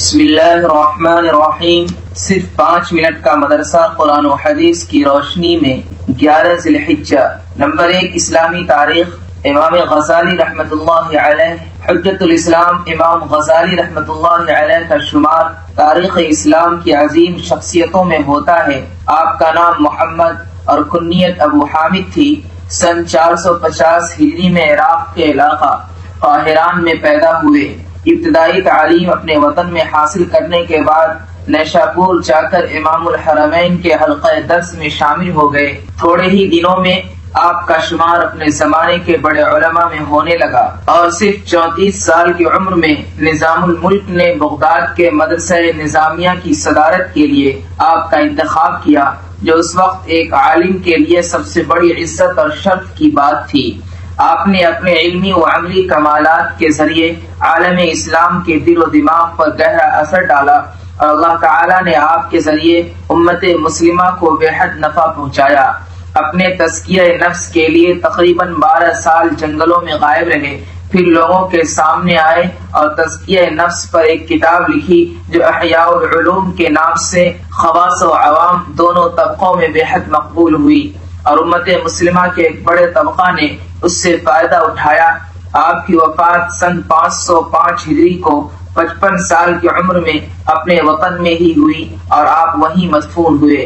بسم اللہ الرحمن الرحیم۔ صرف 5 منٹ کا مدرسہ قرآن و حدیث کی روشنی میں 11 ذی الحجہ۔ نمبر 1، اسلامی تاریخ۔ امام غزالی رحمۃ اللہ علیہ، حجت الاسلام امام غزالی رحمۃ اللہ علیہ کا شمار تاریخ اسلام کی عظیم شخصیتوں میں ہوتا ہے۔ آپ کا نام محمد اور کنیت ابو حامد تھی۔ سن 450 ہجری میں عراق کے علاقہ قاہران میں پیدا ہوئے۔ ابتدائی تعلیم اپنے وطن میں حاصل کرنے کے بعد نیشاپور جا کر امام الحرمین کے حلقہ درس میں شامل ہو گئے۔ تھوڑے ہی دنوں میں آپ کا شمار اپنے زمانے کے بڑے علماء میں ہونے لگا اور صرف 34 سال کی عمر میں نظام الملک نے بغداد کے مدرسہ نظامیہ کی صدارت کے لیے آپ کا انتخاب کیا، جو اس وقت ایک عالم کے لیے سب سے بڑی عزت اور شرف کی بات تھی۔ آپ نے اپنے علمی و عملی کمالات کے ذریعے عالم اسلام کے دل و دماغ پر گہرا اثر ڈالا اور اللہ تعالیٰ نے آپ کے ذریعے امت مسلمہ کو بے حد نفع پہنچایا۔ اپنے تزکیہ نفس کے لیے تقریباً 12 سال جنگلوں میں غائب رہے، پھر لوگوں کے سامنے آئے اور تزکیہ نفس پر ایک کتاب لکھی جو احیاء العلوم کے نام سے خواص و عوام دونوں طبقوں میں بے حد مقبول ہوئی اور امت مسلمہ کے ایک بڑے طبقہ نے اس سے فائدہ اٹھایا۔ آپ کی وفات سن 505 ہجری کو 55 سال کی عمر میں اپنے وطن میں ہی ہوئی اور آپ وہیں مدفون ہوئے۔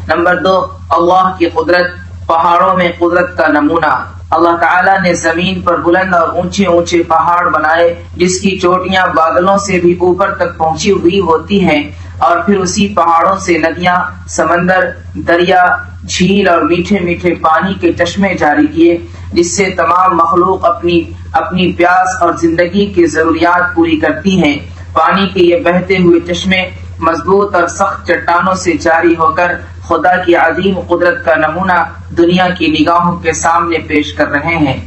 نمبر 2، اللہ کی قدرت۔ پہاڑوں میں قدرت کا نمونہ۔ اللہ تعالیٰ نے زمین پر بلند اور اونچے اونچے پہاڑ بنائے جس کی چوٹیاں بادلوں سے بھی اوپر تک پہنچی ہوئی ہوتی ہیں، اور پھر اسی پہاڑوں سے ندیاں، سمندر، دریا، جھیل اور میٹھے میٹھے پانی کے چشمے جاری کیے، جس سے تمام مخلوق اپنی پیاس اور زندگی کی ضروریات پوری کرتی ہیں۔ پانی کے یہ بہتے ہوئے چشمے مضبوط اور سخت چٹانوں سے جاری ہو کر خدا کی عظیم قدرت کا نمونہ دنیا کی نگاہوں کے سامنے پیش کر رہے ہیں۔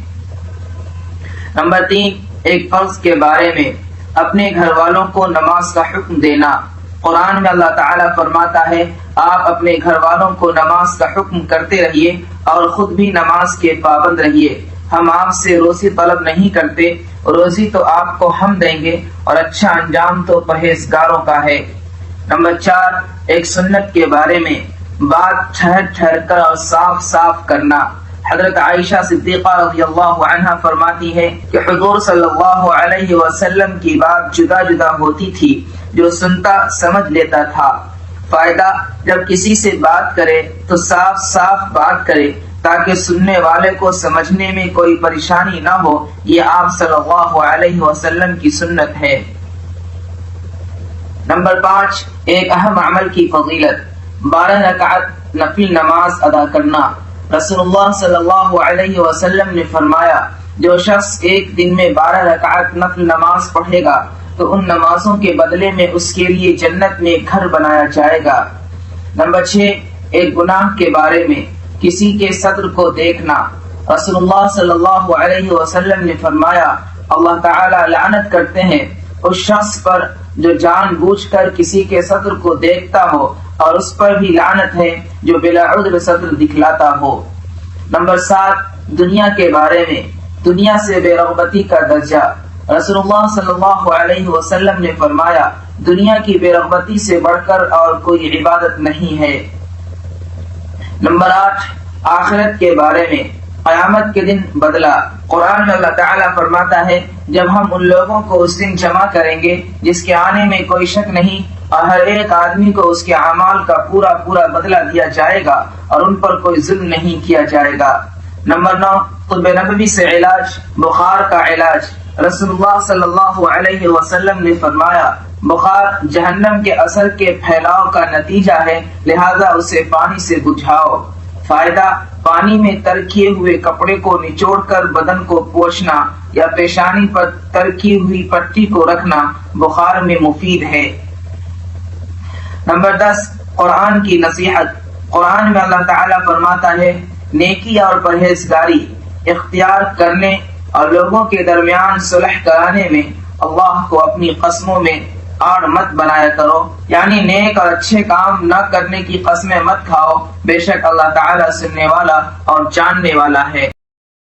نمبر 3، ایک فرض کے بارے میں۔ اپنے گھر والوں کو نماز کا حکم دینا۔ قرآن میں اللہ تعالیٰ فرماتا ہے، آپ اپنے گھر والوں کو نماز کا حکم کرتے رہیے اور خود بھی نماز کے پابند رہیے۔ ہم آپ سے روزی طلب نہیں کرتے، روزی تو آپ کو ہم دیں گے اور اچھا انجام تو پرہیزگاروں کا ہے۔ نمبر 4، ایک سنت کے بارے میں۔ بات ٹھہر ٹھہر کر اور صاف صاف کرنا۔ حضرت عائشہ صدیقہ رضی اللہ عنہا فرماتی ہے کہ حضور صلی اللہ علیہ وسلم کی بات جدا جدا ہوتی تھی، جو سنتا سمجھ لیتا تھا۔ فائدہ، جب کسی سے بات کرے تو صاف صاف بات کرے تاکہ سننے والے کو سمجھنے میں کوئی پریشانی نہ ہو۔ یہ آپ صلی اللہ علیہ وسلم کی سنت ہے۔ نمبر 5، ایک اہم عمل کی فضیلت۔ 12 رکعت نفل نماز ادا کرنا۔ رسول اللہ صلی اللہ علیہ وسلم نے فرمایا، جو شخص ایک دن میں 12 رکعت نفل نماز پڑھے گا تو ان نمازوں کے بدلے میں اس کے لیے جنت میں گھر بنایا جائے گا۔ نمبر 6، ایک گناہ کے بارے میں۔ کسی کے صدر کو دیکھنا۔ رسول اللہ صلی اللہ علیہ وسلم نے فرمایا، اللہ تعالی لعنت کرتے ہیں اس شخص پر جو جان بوجھ کر کسی کے صدر کو دیکھتا ہو، اور اس پر بھی لعنت ہے جو بلا عذر صدر دکھلاتا ہو۔ نمبر 7، دنیا کے بارے میں۔ دنیا سے بے رغبتی کا درجہ۔ رسول اللہ صلی اللہ علیہ وسلم نے فرمایا، دنیا کی بے رغبتی سے بڑھ کر اور کوئی عبادت نہیں ہے۔ نمبر 8، آخرت کے بارے میں۔ قیامت کے دن بدلہ۔ قرآن میں اللہ تعالیٰ فرماتا ہے، جب ہم ان لوگوں کو اس دن جمع کریں گے جس کے آنے میں کوئی شک نہیں، اور ہر ایک آدمی کو اس کے اعمال کا پورا پورا بدلہ دیا جائے گا اور ان پر کوئی ظلم نہیں کیا جائے گا۔ نمبر 9، طب نبوی سے علاج۔ بخار کا علاج۔ رسول اللہ صلی اللہ علیہ وسلم نے فرمایا، بخار جہنم کے اثر کے پھیلاؤ کا نتیجہ ہے، لہذا اسے پانی سے بجھاؤ۔ فائدہ، پانی میں تر کیے ہوئے کپڑے کو نچوڑ کر بدن کو پوچھنا یا پیشانی پر تر کی ہوئی پٹی کو رکھنا بخار میں مفید ہے۔ نمبر 10، قرآن کی نصیحت۔ قرآن میں اللہ تعالیٰ فرماتا ہے، نیکی اور پرہیزگاری اختیار کرنے اور لوگوں کے درمیان صلح کرانے میں اللہ کو اپنی قسموں میں آڑ مت بنایا کرو، یعنی نیک اور اچھے کام نہ کرنے کی قسمیں مت کھاؤ، بے شک اللہ تعالیٰ سننے والا اور جاننے والا ہے۔